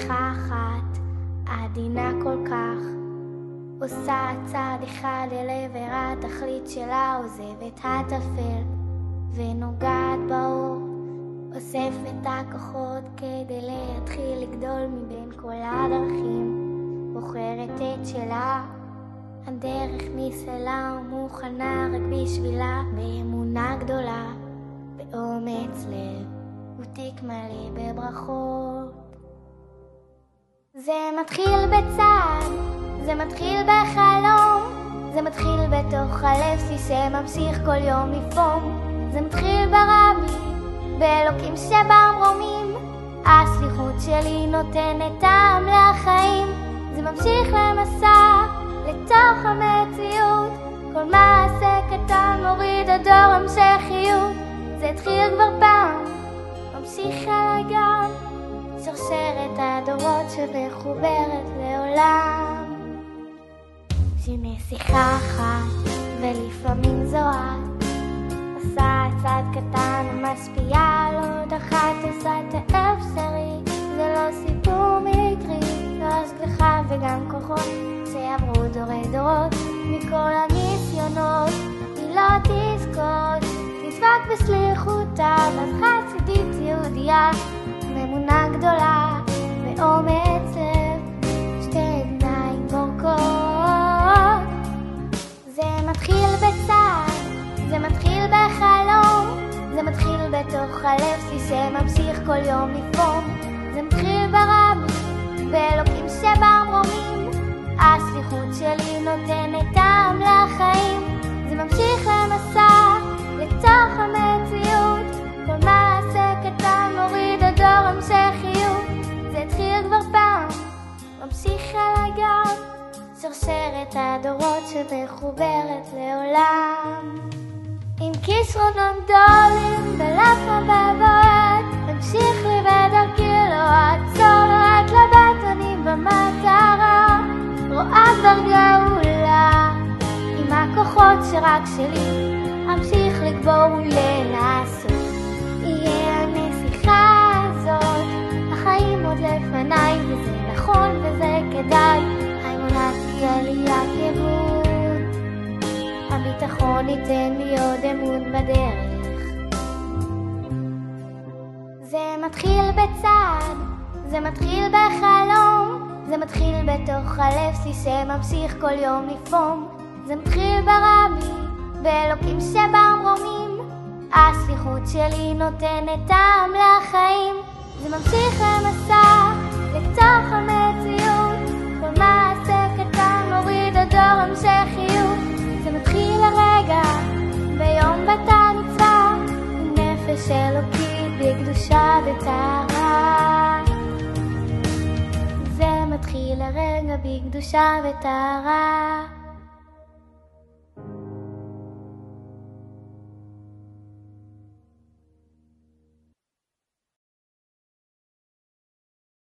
נסיכה אחת, עדינה כל כך, עושה צעד אחד אל עבר התכלית שלה, עוזבת הטפל ונוגעת באור, אוספת הכוחות כדי להתחיל לגדול מבין כל הדרכים, בוחרת את שלה, הדרך מסלה ומוכנה רק בשבילה, באמונה גדולה, באומץ לב ותיק מלא בברכות. זה מתחיל בצעד, זה מתחיל בחלום, זה מתחיל בתוך הלב שממשיך כל יום לפעום, זה מתחיל ברבי, באלוקים שבמרומים, השליחות שלי נותנת טעם לחיים, זה ממשיך למסע לתוך המציאות, כל מעשה קטן מוריד הדור המשכיות, זה התחיל כבר פעם, ממשיך אל הגן, שרשרת הדורות שמחוברת לעולם. שהיא נסיכה אחת ולפעמים זו את, עושה צעד קטן ומשפיעה על עוד אחת, עושה את האפשרי, זה לא סיפור מקרי, לא השגחה וגם כוחות שעברו דורי דורות, מכל הניסיונות היא לא תזכות, תדבק בסליחותה, בת חסידית יהודיה, אמונה גדולה ואומץ לב, שתי עיניים בורקות. זה מתחיל בצעד, זה מתחיל בחלום, זה מתחיל בתוך הלב שממשיך כל יום לפעום, זה מתחיל ברבי, באלוקים שבמרומים, השליחות שלי נותנת טעם לחיים, זה ממשיך למסע לתוך המציאות, כל מעשה קטן מוריד הדור המשכיות, זה התחיל כבר פעם, ממשיך אל הגן, שרשרת הדורות שמחוברת לעולם. עם כישרונות גדולים בלב הבבות, תמשיך לי בדרכי, לא עצור, לא רק לבת אני במטרה, רואה כבר גאולה, עם הכוחות שרק שלי, אמשיך לגבור ולנסות, יהיה הנסיכה הזאת, החיים עוד לפניי, וזה נכון וזה כדאי, האמונה תהיה לי הכיוון, הביטחון ייתן לי עוד אמון בדרך. זה מתחיל בצעד, זה מתחיל בחלום, זה מתחיל בתוך הלב שממשיך כל יום לפעום, זה מתחיל ברבי, באלוקים שבמרומים, השליחות שלי נותנת טעם לחיים, זה ממשיך למסע לתוך המציאות, כל מעשה קטן מוריד הדור המשכיות, זה מתחיל הרגע ביום בת המצווה, עם נפש אלוקית בקדושה וטהרה, זה מתחיל הרגע בקדושה וטהרה.